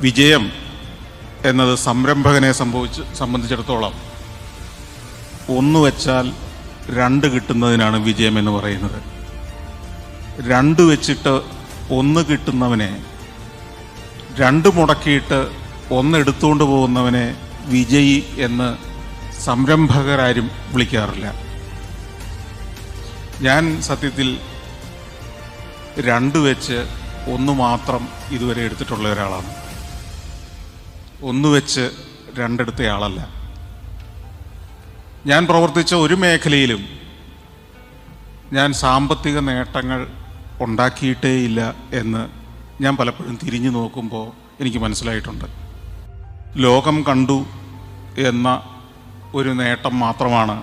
വിജയം എന്നത് സംരംഭകനെ സംബന്ധിച്ചിടത്തോളം ഒന്ന് വെച്ചാൽ രണ്ട് കിട്ടുന്നതിനാണ് വിജയം എന്ന് പറയുന്നത്. രണ്ട് വെച്ചിട്ട് ഒന്ന് കിട്ടുന്നവനെ, രണ്ട് മുടക്കിയിട്ട് ഒന്ന് എടുത്തുകൊണ്ട് പോകുന്നവനെ വിജയി എന്ന് സംരംഭകരാരും വിളിക്കാറില്ല. ഞാൻ സത്യത്തിൽ രണ്ട് വെച്ച് ഒന്ന് മാത്രം ഇതുവരെ എടുത്തിട്ടുള്ള ഒരാളാണ്. ഒന്ന് വെച്ച് രണ്ടെടുത്തയാളല്ല. ഞാൻ പ്രവർത്തിച്ച ഒരു മേഖലയിലും ഞാൻ സാമ്പത്തിക നേട്ടങ്ങൾ ഉണ്ടാക്കിയിട്ടേയില്ല എന്ന് ഞാൻ പലപ്പോഴും തിരിഞ്ഞു നോക്കുമ്പോൾ എനിക്ക് മനസ്സിലായിട്ടുണ്ട്. ലോകം കണ്ടു എന്ന ഒരു നേട്ടം മാത്രമാണ്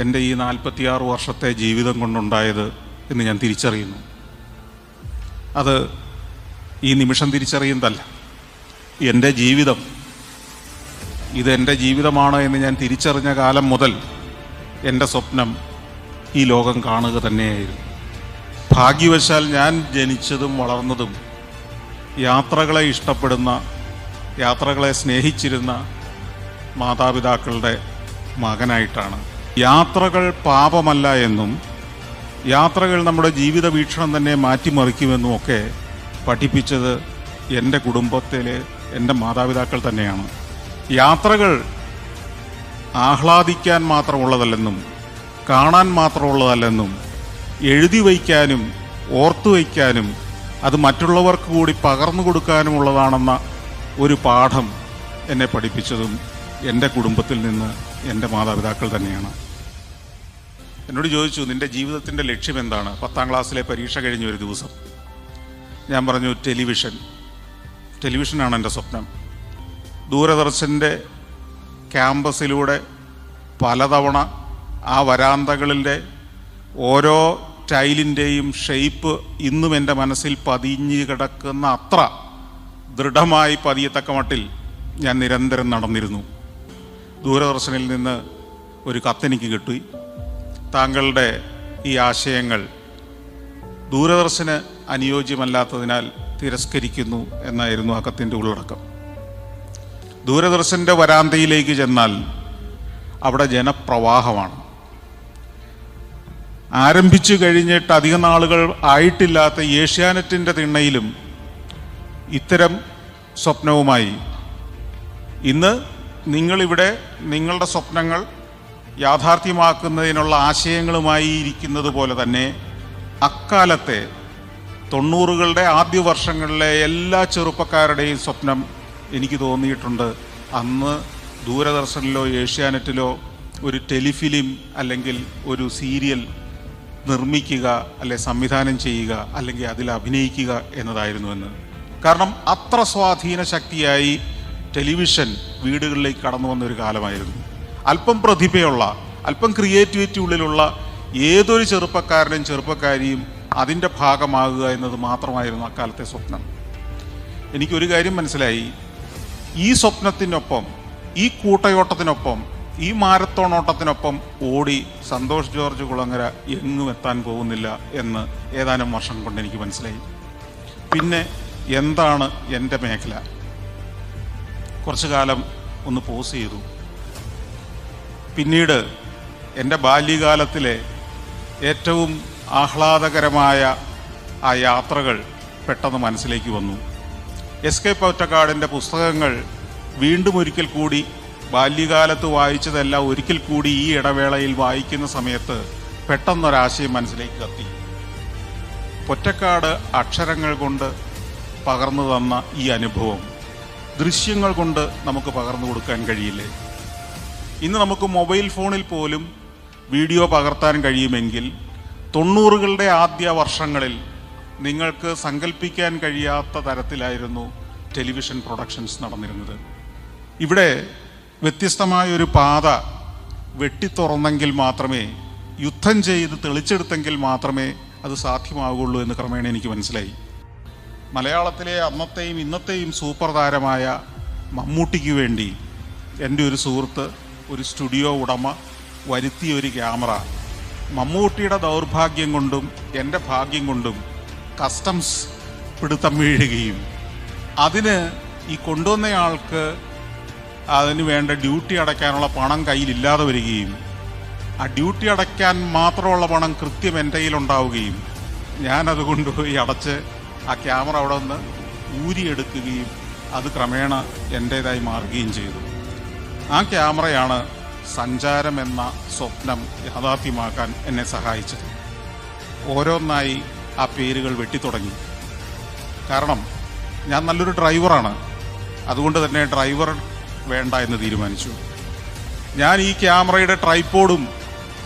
എൻ്റെ ഈ 46 വർഷത്തെ ജീവിതം കൊണ്ടുണ്ടായത് എന്ന് ഞാൻ തിരിച്ചറിയുന്നു. അത് ഈ നിമിഷം തിരിച്ചറിയുന്നതല്ല. എൻ്റെ ജീവിതം, ഇതെൻ്റെ ജീവിതമാണ് എന്ന് ഞാൻ തിരിച്ചറിഞ്ഞ കാലം മുതൽ എൻ്റെ സ്വപ്നം ഈ ലോകം കാണുക തന്നെയായിരുന്നു. ഭാഗ്യവശാൽ ഞാൻ ജനിച്ചതും വളർന്നതും യാത്രകളെ ഇഷ്ടപ്പെടുന്ന, യാത്രകളെ സ്നേഹിച്ചിരുന്ന മാതാപിതാക്കളുടെ മകനായിട്ടാണ്. യാത്രകൾ പാപമല്ല എന്നും യാത്രകൾ നമ്മുടെ ജീവിത വീക്ഷണം തന്നെ മാറ്റിമറിക്കുമെന്നും ഒക്കെ പഠിപ്പിച്ചത് എൻ്റെ കുടുംബത്തിലെ എൻ്റെ മാതാപിതാക്കൾ തന്നെയാണ്. യാത്രകൾ ആഹ്ലാദിക്കാൻ മാത്രമുള്ളതല്ലെന്നും കാണാൻ മാത്രമുള്ളതല്ലെന്നും എഴുതി വയ്ക്കാനും ഓർത്തു വയ്ക്കാനും അത് മറ്റുള്ളവർക്ക് കൂടി പകർന്നു കൊടുക്കാനുമുള്ളതാണെന്ന ഒരു പാഠം എന്നെ പഠിപ്പിച്ചതും എൻ്റെ കുടുംബത്തിൽ നിന്ന് എൻ്റെ മാതാപിതാക്കൾ തന്നെയാണ്. എന്നോട് ചോദിച്ചു, നിൻ്റെ ജീവിതത്തിൻ്റെ ലക്ഷ്യം എന്താണ്? 10ാം ക്ലാസ്സിലെ പരീക്ഷ കഴിഞ്ഞ ഒരു ദിവസം ഞാൻ പറഞ്ഞു, ടെലിവിഷനാണ് എൻ്റെ സ്വപ്നം. ദൂരദർശൻ്റെ ക്യാമ്പസിലൂടെ പലതവണ ആ വരാന്തകളിലെ ഓരോ ടൈലിൻ്റെയും ഷെയ്പ്പ് ഇന്നും എൻ്റെ മനസ്സിൽ പതിഞ്ഞു കിടക്കുന്ന അത്ര ദൃഢമായി പതിയത്തക്ക മട്ടിൽ ഞാൻ നിരന്തരം നടന്നിരുന്നു. ദൂരദർശനിൽ നിന്ന് ഒരു കത്തെനിക്ക് കിട്ടി. താങ്കളുടെ ഈ ആശയങ്ങൾ ദൂരദർശന് അനുയോജ്യമല്ലാത്തതിനാൽ തിരസ്കരിക്കുന്നു എന്നായിരുന്നു ആ കത്തിൻ്റെ ഉള്ളടക്കം. ദൂരദർശൻ്റെ വരാന്തയിലേക്ക് ചെന്നാൽ അവിടെ ജനപ്രവാഹമാണ്. ആരംഭിച്ചു കഴിഞ്ഞിട്ട് അധിക നാളുകൾ ആയിട്ടില്ലാത്ത ഏഷ്യാനെറ്റിൻ്റെ തിണ്ണയിലും ഇത്തരം സ്വപ്നവുമായി ഇന്ന് നിങ്ങളിവിടെ നിങ്ങളുടെ സ്വപ്നങ്ങൾ യാഥാർത്ഥ്യമാക്കുന്നതിനുള്ള ആശയങ്ങളുമായി ഇരിക്കുന്നത് പോലെ തന്നെ അക്കാലത്തെ 90കളുടെ ആദ്യ വർഷങ്ങളിലെ എല്ലാ ചെറുപ്പക്കാരുടെയും സ്വപ്നം എനിക്ക് തോന്നിയിട്ടുണ്ട്. അന്ന് ദൂരദർശനിലോ ഏഷ്യാനെറ്റിലോ ഒരു ടെലിഫിലിം അല്ലെങ്കിൽ ഒരു സീരിയൽ നിർമ്മിക്കുക, അല്ലെ സംവിധാനം ചെയ്യുക, അല്ലെങ്കിൽ അതിൽ അഭിനയിക്കുക എന്നതായിരുന്നുവെന്ന്. കാരണം അത്ര സ്വാധീന ശക്തിയായി ടെലിവിഷൻ വീടുകളിലേക്ക് കടന്നു വന്നൊരു കാലമായിരുന്നു. അല്പം പ്രതിഭയുള്ള, അല്പം ക്രിയേറ്റിവിറ്റി ഉള്ളിലുള്ള ഏതൊരു ചെറുപ്പക്കാരനും ചെറുപ്പക്കാരിയും അതിൻ്റെ ഭാഗമാകുക എന്നത് മാത്രമായിരുന്നു അക്കാലത്തെ സ്വപ്നം. എനിക്കൊരു കാര്യം മനസ്സിലായി, ഈ സ്വപ്നത്തിനൊപ്പം, ഈ കൂട്ടയോട്ടത്തിനൊപ്പം, ഈ മാരത്തോൺ ഓട്ടത്തിനൊപ്പം ഓടി സന്തോഷ് ജോർജ് കുളങ്ങര എങ്ങും എത്താൻ പോകുന്നില്ല എന്ന് ഏതാനും വർഷം കൊണ്ട് എനിക്ക് മനസ്സിലായി. പിന്നെ എന്താണ് എൻ്റെ മേഖല? കുറച്ചു കാലം ഒന്ന് പോസ് ചെയ്തു. പിന്നീട് എൻ്റെ ബാല്യകാലത്തിലെ ഏറ്റവും ആഹ്ലാദകരമായ ആ യാത്രകൾ പെട്ടെന്ന് മനസ്സിലേക്ക് വന്നു. എസ്.കെ. പൊറ്റക്കാടിൻ്റെ പുസ്തകങ്ങൾ വീണ്ടും ഒരിക്കൽ കൂടി, ബാല്യകാലത്ത് വായിച്ചതെല്ലാം ഒരിക്കൽ കൂടി ഈ ഇടവേളയിൽ വായിക്കുന്ന സമയത്ത് പെട്ടെന്നൊരാശയം മനസ്സിലേക്ക് കത്തി. പൊറ്റക്കാട് അക്ഷരങ്ങൾ കൊണ്ട് പകർന്നു തന്ന ഈ അനുഭവം ദൃശ്യങ്ങൾ കൊണ്ട് നമുക്ക് പകർന്നു കൊടുക്കാൻ കഴിയില്ലേ? ഇന്ന് നമുക്ക് മൊബൈൽ ഫോണിൽ പോലും വീഡിയോ പകർത്താൻ കഴിയുമെങ്കിൽ 90കളുടെ ആദ്യ വർഷങ്ങളിൽ നിങ്ങൾക്ക് സങ്കല്പിക്കാൻ കഴിയാത്ത തരത്തിലായിരുന്നു ടെലിവിഷൻ പ്രൊഡക്ഷൻസ് നടന്നിരുന്നത്. ഇവിടെ വ്യത്യസ്തമായൊരു പാത വെട്ടിത്തുറന്നെങ്കിൽ മാത്രമേ, യുദ്ധം ചെയ്ത് തെളിച്ചെടുത്തെങ്കിൽ മാത്രമേ അത് സാധ്യമാകുള്ളൂ എന്ന് ക്രമേണ എനിക്ക് മനസ്സിലായി. മലയാളത്തിലെ അന്നത്തെയും ഇന്നത്തെയും സൂപ്പർ താരമായ മമ്മൂട്ടിക്ക് വേണ്ടി എൻ്റെ ഒരു സുഹൃത്ത്, ഒരു സ്റ്റുഡിയോ ഉടമ വരുത്തിയ ഒരു ക്യാമറ മമ്മൂട്ടിയുടെ ദൗർഭാഗ്യം കൊണ്ടും എൻ്റെ ഭാഗ്യം കൊണ്ടും കസ്റ്റംസ് പിടുത്തം വീഴുകയും അതിന് ഈ കൊണ്ടുവന്നയാൾക്ക് അതിന് വേണ്ട ഡ്യൂട്ടി അടയ്ക്കാനുള്ള പണം കയ്യിലില്ലാതെ വരികയും ആ ഡ്യൂട്ടി അടയ്ക്കാൻ മാത്രമുള്ള പണം കൃത്യം എൻ്റെ കയ്യിലുണ്ടാവുകയും ഞാനത് കൊണ്ടുപോയി അടച്ച് ആ ക്യാമറ അവിടെ നിന്ന് ഊരിയെടുക്കുകയും അത് ക്രമേണ എൻ്റേതായി മാറുകയും ചെയ്തു. ആ ക്യാമറയാണ് സഞ്ചാരം എന്ന സ്വപ്നം യാഥാർത്ഥ്യമാക്കാൻ എന്നെ സഹായിച്ചത്. ഓരോന്നായി ആ പേരുകൾ വെട്ടിത്തുടങ്ങി. കാരണം ഞാൻ നല്ലൊരു ഡ്രൈവറാണ്, അതുകൊണ്ട് തന്നെ ഡ്രൈവർ വേണ്ട എന്ന് തീരുമാനിച്ചു. ഞാൻ ഈ ക്യാമറയുടെ ട്രൈപോഡും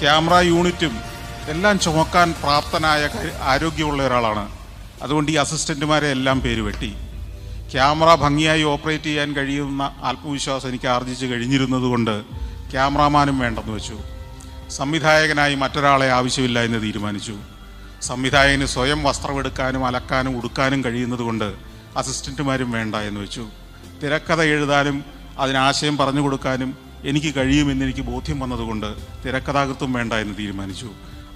ക്യാമറ യൂണിറ്റും എല്ലാം ചുമക്കാൻ പ്രാപ്തനായ ആരോഗ്യമുള്ള ഒരാളാണ്. അതുകൊണ്ട് ഈ അസിസ്റ്റന്റുമാരെ എല്ലാം പേര് വെട്ടി. ക്യാമറ ഭംഗിയായി ഓപ്പറേറ്റ് ചെയ്യാൻ കഴിയുന്ന ആത്മവിശ്വാസം എനിക്ക് ആർജിച്ച് കഴിഞ്ഞിരുന്നതുകൊണ്ട് ക്യാമറാമാനും വേണ്ടെന്ന് വെച്ചു. സംവിധായകനായി മറ്റൊരാളെ ആവശ്യമില്ല എന്ന് തീരുമാനിച്ചു. സംവിധായകന് സ്വയം വസ്ത്രമെടുക്കാനും അലക്കാനും ഉടുക്കാനും കഴിയുന്നതുകൊണ്ട് അസിസ്റ്റന്റുമാരും വേണ്ട എന്ന് വെച്ചു. തിരക്കഥ എഴുതാനും അതിനാശയം പറഞ്ഞു കൊടുക്കാനും എനിക്ക് കഴിയുമെന്ന് എനിക്ക് ബോധ്യം വന്നതുകൊണ്ട് തിരക്കഥാകൃത്തും വേണ്ട എന്ന് തീരുമാനിച്ചു.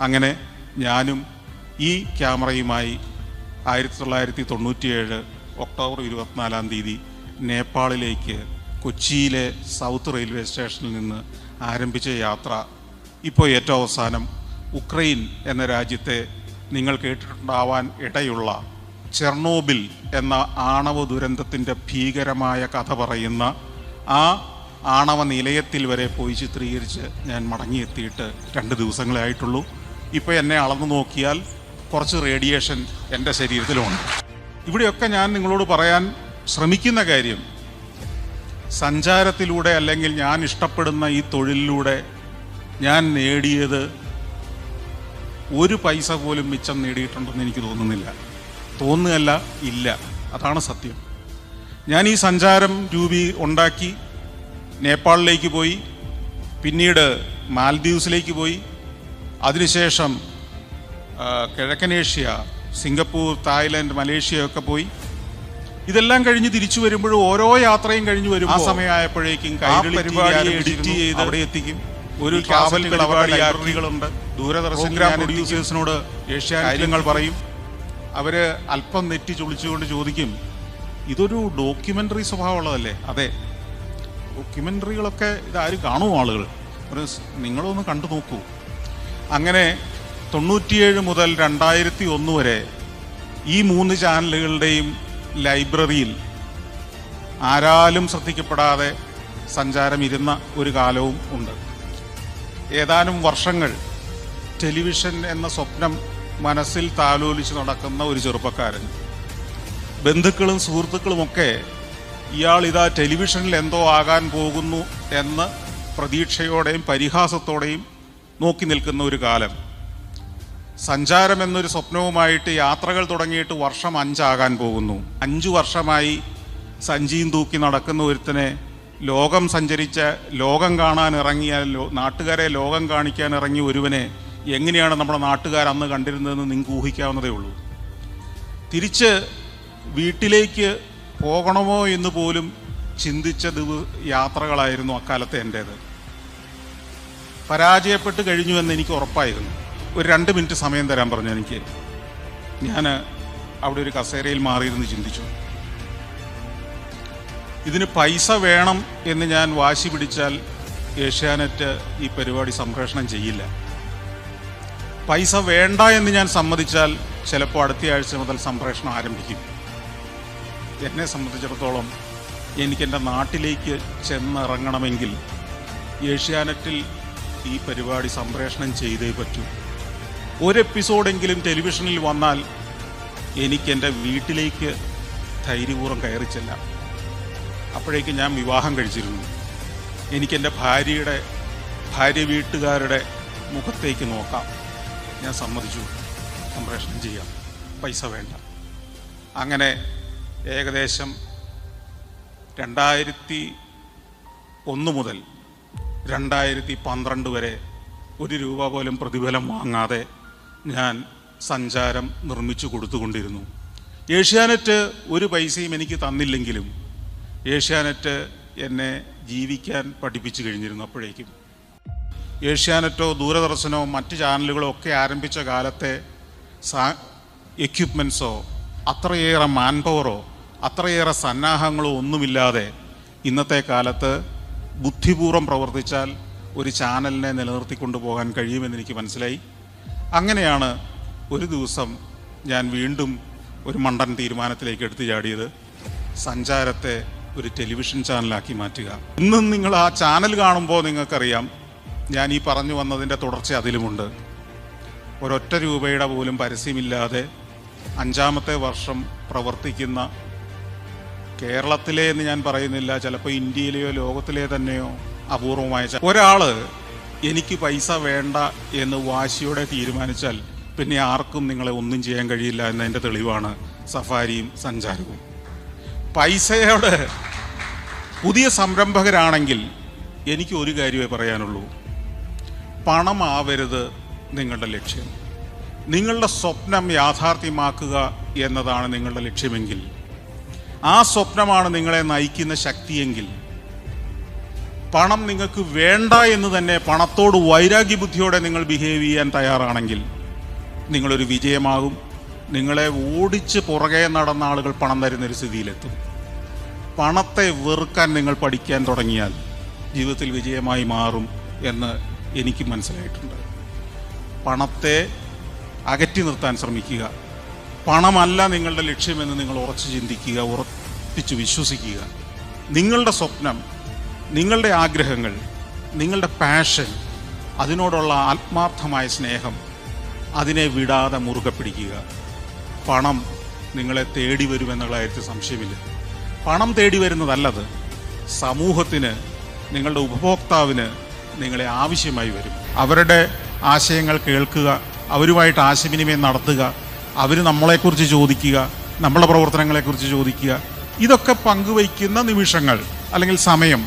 അങ്ങനെ ഞാനും ഈ ക്യാമറയുമായി 1997 ഒക്ടോബർ 24 നേപ്പാളിലേക്ക് കൊച്ചിയിലെ സൗത്ത് റെയിൽവേ സ്റ്റേഷനിൽ നിന്ന് ആരംഭിച്ച യാത്ര ഇപ്പോൾ ഏറ്റവും അവസാനം ഉക്രൈൻ എന്ന രാജ്യത്തെ നിങ്ങൾ കേട്ടിട്ടുണ്ടാവാൻ ഇടയുള്ള ചെർണോബിൽ എന്ന ആണവ ദുരന്തത്തിൻ്റെ ഭീകരമായ കഥ പറയുന്ന ആ ആണവ നിലയത്തിൽ വരെ പോയി ചിത്രീകരിച്ച് ഞാൻ മടങ്ങിയെത്തിയിട്ട് 2 ദിവസങ്ങളേ ആയിട്ടുള്ളൂ. ഇപ്പോൾ എന്നെ അളന്നു നോക്കിയാൽ കുറച്ച് റേഡിയേഷൻ എൻ്റെ ശരീരത്തിലുമുണ്ട്. ഇവിടെയൊക്കെ ഞാൻ നിങ്ങളോട് പറയാൻ ശ്രമിക്കുന്ന കാര്യം, സഞ്ചാരത്തിലൂടെ അല്ലെങ്കിൽ ഞാൻ ഇഷ്ടപ്പെടുന്ന ഈ തൊഴിലിലൂടെ ഞാൻ നേടിയത് ഒരു പൈസ പോലും മിച്ചം നേടിയിട്ടുണ്ടെന്ന് എനിക്ക് തോന്നുകയല്ല, ഇല്ല. അതാണ് സത്യം. ഞാൻ ഈ സഞ്ചാരം ഉണ്ടാക്കി നേപ്പാളിലേക്ക് പോയി, പിന്നീട് മാൽദീവ്സിലേക്ക് പോയി, അതിനുശേഷം കിഴക്കനേഷ്യ, സിംഗപ്പൂർ, തായ്ലൻഡ്, മലേഷ്യയൊക്കെ പോയി. ഇതെല്ലാം കഴിഞ്ഞ് തിരിച്ചു വരുമ്പോഴും ഓരോ യാത്രയും കഴിഞ്ഞ് വരും ആ സമയമായപ്പോഴേക്കും പരിപാടി എഡിറ്റ് ചെയ്ത് അവിടെ എത്തിക്കും. ഒരു ട്രാവൽ പരിപാടികളുണ്ട്. ദൂരദർശൻ പ്രൊഡ്യൂസേഴ്സിനോട് ഏഷ്യാനെറ്റ് പറയും. അവര് അല്പം നെറ്റി ചൊളിച്ചുകൊണ്ട് ചോദിക്കും, ഇതൊരു ഡോക്യുമെന്ററി സ്വഭാവമുള്ളതല്ലേ? അതെ, ഡോക്യുമെന്ററികളൊക്കെ ഇതാരും കാണുമോ ആളുകൾ? നിങ്ങളൊന്ന് കണ്ടു നോക്കൂ. അങ്ങനെ 97 മുതൽ 2001 വരെ ഈ 3 ചാനലുകളുടെയും ലൈബ്രറിയിൽ ആരാലും ശ്രദ്ധിക്കപ്പെടാതെ സഞ്ചാരം ഇരുന്ന ഒരു കാലവും ഉണ്ട്. ഏതാനും വർഷങ്ങൾ ടെലിവിഷൻ എന്ന സ്വപ്നം മനസ്സിൽ താലോലിച്ച് നടക്കുന്ന ഒരു ചെറുപ്പക്കാരൻ, ബന്ധുക്കളും സുഹൃത്തുക്കളുമൊക്കെ ഇയാൾ ഇതാ ടെലിവിഷനിൽ എന്തോ ആകാൻ പോകുന്നു എന്ന് പ്രതീക്ഷയോടെയും പരിഹാസത്തോടെയും നോക്കി നിൽക്കുന്ന ഒരു കാലം. സഞ്ചാരം എന്നൊരു സ്വപ്നവുമായിട്ട് യാത്രകൾ തുടങ്ങിയിട്ട് വർഷം 5 ആകാൻ പോകുന്നു. 5 വർഷമായി സഞ്ചിയും തൂക്കി നടക്കുന്ന ഒരുത്തനെ ലോകം സഞ്ചരിച്ച, ലോകം കാണാൻ ഇറങ്ങിയ, നാട്ടുകാരെ ലോകം കാണിക്കാൻ ഇറങ്ങിയ ഒരുവനെ എങ്ങനെയാണ് നമ്മുടെ നാട്ടുകാർ അന്ന് കണ്ടിരുന്നതെന്ന് നിങ്ങൾക്ക് ഊഹിക്കാവുന്നതേ ഉള്ളൂ. തിരിച്ച് വീട്ടിലേക്ക് പോകണമോ എന്ന് പോലും ചിന്തിച്ച യാത്രകളായിരുന്നു അക്കാലത്തെ എൻ്റേത്. പരാജയപ്പെട്ട് കഴിഞ്ഞുവെന്ന് എനിക്ക് ഉറപ്പായിരുന്നു. ഒരു 2 മിനിറ്റ് സമയം തരാൻ പറഞ്ഞു എനിക്ക്. ഞാൻ അവിടെ ഒരു കസേരയിൽ മാറിയിരുന്ന് ചിന്തിച്ചു, ഇതിന് പൈസ വേണം എന്ന് ഞാൻ വാശി പിടിച്ചാൽ ഏഷ്യാനെറ്റ് ഈ പരിപാടി സംപ്രേഷണം ചെയ്യില്ല. പൈസ വേണ്ട എന്ന് ഞാൻ സമ്മതിച്ചാൽ ചിലപ്പോൾ അടുത്ത ആഴ്ച മുതൽ സംപ്രേഷണം ആരംഭിക്കും. എന്നെ സംബന്ധിച്ചിടത്തോളം എനിക്കെൻ്റെ നാട്ടിലേക്ക് ചെന്നിറങ്ങണമെങ്കിൽ ഏഷ്യാനെറ്റിൽ ഈ പരിപാടി സംപ്രേഷണം ചെയ്തേ പറ്റൂ. ഒരു എപ്പിസോഡെങ്കിലും ടെലിവിഷനിൽ വന്നാൽ എനിക്കെൻ്റെ വീട്ടിലേക്ക് ധൈര്യപൂർവ്വം കയറി ചെല്ലാം. അപ്പോഴേക്ക് ഞാൻ വിവാഹം കഴിച്ചിരുന്നു. എനിക്കെൻ്റെ ഭാര്യ വീട്ടുകാരുടെ മുഖത്തേക്ക് നോക്കാം. ഞാൻ സമ്മതിച്ചു, സംപ്രേഷണം ചെയ്യാം, പൈസ വേണ്ട. അങ്ങനെ ഏകദേശം 2001 മുതൽ 2012 വരെ 1 രൂപ പോലും പ്രതിഫലം വാങ്ങാതെ ഞാൻ സഞ്ചാരം നിർമ്മിച്ചു കൊടുത്തുകൊണ്ടിരുന്നു. ഏഷ്യാനെറ്റ് ഒരു പൈസയും എനിക്ക് തന്നില്ലെങ്കിലും ഏഷ്യാനെറ്റ് എന്നെ ജീവിക്കാൻ പഠിപ്പിച്ചു കഴിഞ്ഞിരുന്നു. അപ്പോഴേക്കും ഏഷ്യാനെറ്റോ ദൂരദർശനോ മറ്റ് ചാനലുകളോ ഒക്കെ ആരംഭിച്ച കാലത്തെ എക്യുപ്മെൻറ്റ്സോ അത്രയേറെ മാൻ പവറോ അത്രയേറെ സന്നാഹങ്ങളോ ഒന്നുമില്ലാതെ ഇന്നത്തെ കാലത്ത് ബുദ്ധിപൂർവ്വം പ്രവർത്തിച്ചാൽ ഒരു ചാനലിനെ നിലനിർത്തിക്കൊണ്ടു പോകാൻ കഴിയുമെന്ന് എനിക്ക് മനസ്സിലായി. അങ്ങനെയാണ് ഒരു ദിവസം ഞാൻ വീണ്ടും ഒരു മണ്ടൻ തീരുമാനത്തിലേക്ക് എടുത്തു ചാടിയത്, സഞ്ചാരത്തെ ഒരു ടെലിവിഷൻ ചാനലാക്കി മാറ്റുക. ഇന്നും നിങ്ങൾ ആ ചാനൽ കാണുമ്പോൾ നിങ്ങൾക്കറിയാം, ഞാൻ ഈ പറഞ്ഞു വന്നതിൻ്റെ തുടർച്ച അതിലുമുണ്ട്. ഒരൊറ്റ രൂപയുടെ പോലും പരസ്യമില്ലാതെ 5-ാമത്തെ വർഷം പ്രവർത്തിക്കുന്ന കേരളത്തിലെ എന്ന് ഞാൻ പറയുന്നില്ല, ചിലപ്പോൾ ഇന്ത്യയിലെയോ ലോകത്തിലെ തന്നെയോ അപൂർവമായ ഒരാള് എനിക്ക് പൈസ വേണ്ട എന്ന് വാശിയോടെ തീരുമാനിച്ചാൽ പിന്നെ ആർക്കും നിങ്ങളെ ഒന്നും ചെയ്യാൻ കഴിയില്ല എന്നതിൻ്റെ തെളിവാണ് സഫാരിയും സഞ്ചാരവും. പൈസയോട് പുതിയ സംരംഭകരാണെങ്കിൽ എനിക്ക് ഒരു കാര്യമേ പറയാനുള്ളൂ, പണമാവരുത് നിങ്ങളുടെ ലക്ഷ്യം. നിങ്ങളുടെ സ്വപ്നം യാഥാർത്ഥ്യമാക്കുക എന്നതാണ് നിങ്ങളുടെ ലക്ഷ്യമെങ്കിൽ, ആ സ്വപ്നമാണ് നിങ്ങളെ നയിക്കുന്ന ശക്തിയെങ്കിൽ, പണം നിങ്ങൾക്ക് വേണ്ട എന്ന് തന്നെ പണത്തോട് വൈരാഗ്യബുദ്ധിയോടെ നിങ്ങൾ ബിഹേവ് ചെയ്യാൻ തയ്യാറാണെങ്കിൽ നിങ്ങളൊരു വിജയമാകും. നിങ്ങളെ ഓടിച്ച് പുറകെ നടന്ന ആളുകൾ പണം തരുന്നൊരു സ്ഥിതിയിലെത്തും. പണത്തെ വെറുക്കാൻ നിങ്ങൾ പഠിക്കാൻ തുടങ്ങിയാൽ ജീവിതത്തിൽ വിജയമായി മാറും എന്ന് എനിക്ക് മനസ്സിലായിട്ടുണ്ട്. പണത്തെ അകറ്റി നിർത്താൻ ശ്രമിക്കുക. പണമല്ല നിങ്ങളുടെ ലക്ഷ്യമെന്ന് നിങ്ങൾ ഉറച്ചു ചിന്തിക്കുക, ഉറപ്പിച്ചു വിശ്വസിക്കുക. നിങ്ങളുടെ സ്വപ്നം, നിങ്ങളുടെ ആഗ്രഹങ്ങൾ, നിങ്ങളുടെ പാഷൻ, അതിനോടുള്ള ആത്മാർത്ഥമായ സ്നേഹം, അതിനെ വിടാതെ മുറുകെ പിടിക്കുക. പണം നിങ്ങളെ തേടി വരുമെന്നുള്ള കാര്യത്തിൽ സംശയമില്ല. പണം തേടി വരുന്നതല്ലത്, സമൂഹത്തിന്, നിങ്ങളുടെ ഉപഭോക്താവിന് നിങ്ങളെ ആവശ്യമായി വരും. അവരുടെ ആശയങ്ങൾ കേൾക്കുക, അവരുമായിട്ട് ആശയവിനിമയം നടത്തുക, അവർ നമ്മളെക്കുറിച്ച് ചോദിക്കുക, നമ്മുടെ പ്രവർത്തനങ്ങളെക്കുറിച്ച് ചോദിക്കുക. ഇതൊക്കെ പങ്കുവയ്ക്കുന്ന നിമിഷങ്ങൾ അല്ലെങ്കിൽ സമയം,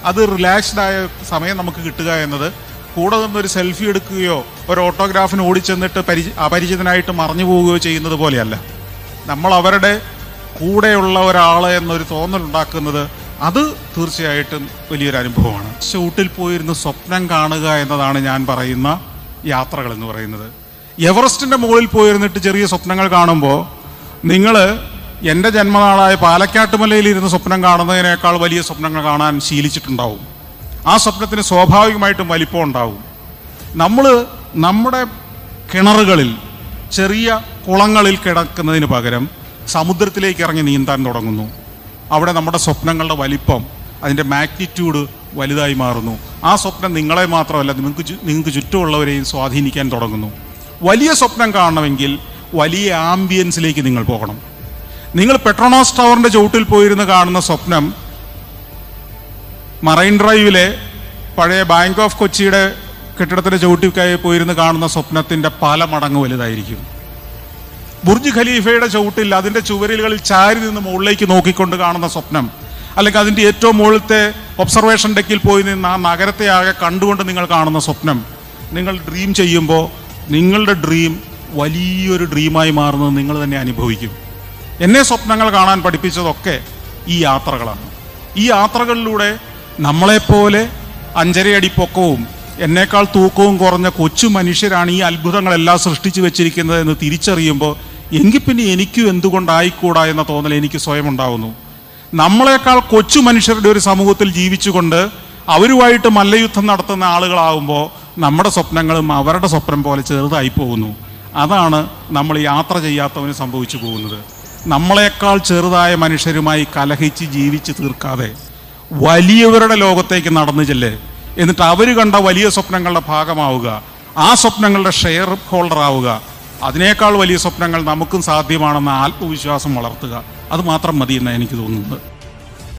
അത് റിലാക്സ്ഡായ സമയം നമുക്ക് കിട്ടുക എന്നത് കൂടെ നിന്നൊരു സെൽഫി എടുക്കുകയോ ഒരു ഓട്ടോഗ്രാഫിന് ഓടിച്ചെന്നിട്ട് അപരിചിതനായിട്ട് മറഞ്ഞു പോവുകയോ ചെയ്യുന്നത് പോലെയല്ല. നമ്മൾ അവരുടെ കൂടെയുള്ള ഒരാൾ എന്നൊരു തോന്നലുണ്ടാക്കുന്നത് അത് തീർച്ചയായിട്ടും വലിയൊരു അനുഭവമാണ്. ഷൂട്ടിൽ പോയിരുന്ന് സ്വപ്നം കാണുക എന്നതാണ് ഞാൻ പറയുന്ന യാത്രകൾ എന്ന് പറയുന്നത്. എവറസ്റ്റിൻ്റെ മുകളിൽ പോയിരുന്നിട്ട് ചെറിയ സ്വപ്നങ്ങൾ കാണുമ്പോൾ നിങ്ങൾ എൻ്റെ ജന്മനാളായ പാലക്കാട്ടുമലയിൽ ഇരുന്ന് സ്വപ്നം കാണുന്നതിനേക്കാൾ വലിയ സ്വപ്നങ്ങൾ കാണാൻ ശീലിച്ചിട്ടുണ്ടാവും. ആ സ്വപ്നത്തിന് സ്വാഭാവികമായിട്ടും വലിപ്പം ഉണ്ടാവും. നമ്മൾ നമ്മുടെ കിണറുകളിൽ, ചെറിയ കുളങ്ങളിൽ കിടക്കുന്നതിന് പകരം സമുദ്രത്തിലേക്ക് ഇറങ്ങി നീന്താൻ തുടങ്ങുന്നു. അവിടെ നമ്മുടെ സ്വപ്നങ്ങളുടെ വലിപ്പം, അതിൻ്റെ മാഗ്നിറ്റ്യൂഡ് വലുതായി മാറുന്നു. ആ സ്വപ്നം നിങ്ങളെ മാത്രമല്ല, നിങ്ങൾക്ക് ചുറ്റുമുള്ളവരെയും സ്വാധീനിക്കാൻ തുടങ്ങുന്നു. വലിയ സ്വപ്നം കാണണമെങ്കിൽ വലിയ ആംബിയൻസിലേക്ക് നിങ്ങൾ പോകണം. നിങ്ങൾ പെട്രോണോസ് ടവറിൻ്റെ ചുവട്ടിൽ പോയിരുന്ന് കാണുന്ന സ്വപ്നം മറൈൻ ഡ്രൈവിലെ പഴയ ബാങ്ക് ഓഫ് കൊച്ചിയുടെ കെട്ടിടത്തിൻ്റെ ചുവട്ടിൽ പോയിരുന്ന് കാണുന്ന സ്വപ്നത്തിൻ്റെ പല മടങ്ങ് വലുതായിരിക്കും. ബുർജ് ഖലീഫയുടെ ചുവട്ടിൽ അതിൻ്റെ ചുവരുകളിൽ ചാരി നിന്ന് മുകളിലേക്ക് നോക്കിക്കൊണ്ട് കാണുന്ന സ്വപ്നം, അല്ലെങ്കിൽ അതിൻ്റെ ഏറ്റവും മുകളിലത്തെ ഒബ്സർവേഷൻ ഡെക്കിൽ പോയി നിന്ന് ആ നഗരത്തെ ആകെ കണ്ടുകൊണ്ട് നിങ്ങൾ കാണുന്ന സ്വപ്നം, നിങ്ങൾ ഡ്രീം ചെയ്യുമ്പോൾ നിങ്ങളുടെ ഡ്രീം വലിയൊരു ഡ്രീമായി മാറുന്നത് നിങ്ങൾ തന്നെ അനുഭവിക്കും. എന്നെ സ്വപ്നങ്ങൾ കാണാൻ പഠിപ്പിച്ചതൊക്കെ ഈ യാത്രകളാണ്. ഈ യാത്രകളിലൂടെ നമ്മളെപ്പോലെ 5.5 അടി പൊക്കവും എന്നേക്കാൾ തൂക്കവും കുറഞ്ഞ കൊച്ചു മനുഷ്യരാണ് ഈ അത്ഭുതങ്ങളെല്ലാം സൃഷ്ടിച്ചു വെച്ചിരിക്കുന്നത് എന്ന് തിരിച്ചറിയുമ്പോൾ എങ്കിൽ പിന്നെ എനിക്കും എന്തുകൊണ്ടായിക്കൂടാ എന്ന തോന്നൽ എനിക്ക് സ്വയം ഉണ്ടാവുന്നു. നമ്മളെക്കാൾ കൊച്ചു മനുഷ്യരുടെ ഒരു സമൂഹത്തിൽ ജീവിച്ചുകൊണ്ട് അവരുമായിട്ട് മല്ലയുദ്ധം നടത്തുന്ന ആളുകളാവുമ്പോൾ നമ്മുടെ സ്വപ്നങ്ങളും അവരുടെ സ്വപ്നം പോലെ ചെറുതായി പോകുന്നു. അതാണ് നമ്മൾ യാത്ര ചെയ്യാത്തവന് സംഭവിച്ചു പോകുന്നത്. നമ്മളെക്കാൾ ചെറുതായ മനുഷ്യരുമായി കലഹിച്ച് ജീവിച്ച് തീർക്കാതെ വലിയവരുടെ ലോകത്തേക്ക് നടന്നു ചെല്ല്. എന്നിട്ട് അവർ കണ്ട വലിയ സ്വപ്നങ്ങളുടെ ഭാഗമാവുക, ആ സ്വപ്നങ്ങളുടെ ഷെയർ ഹോൾഡർ ആവുക. അതിനേക്കാൾ വലിയ സ്വപ്നങ്ങൾ നമുക്കും സാധ്യമാണെന്ന ആത്മവിശ്വാസം വളർത്തുക. അത് മാത്രം മതി എന്നാണ് എനിക്ക് തോന്നുന്നത്.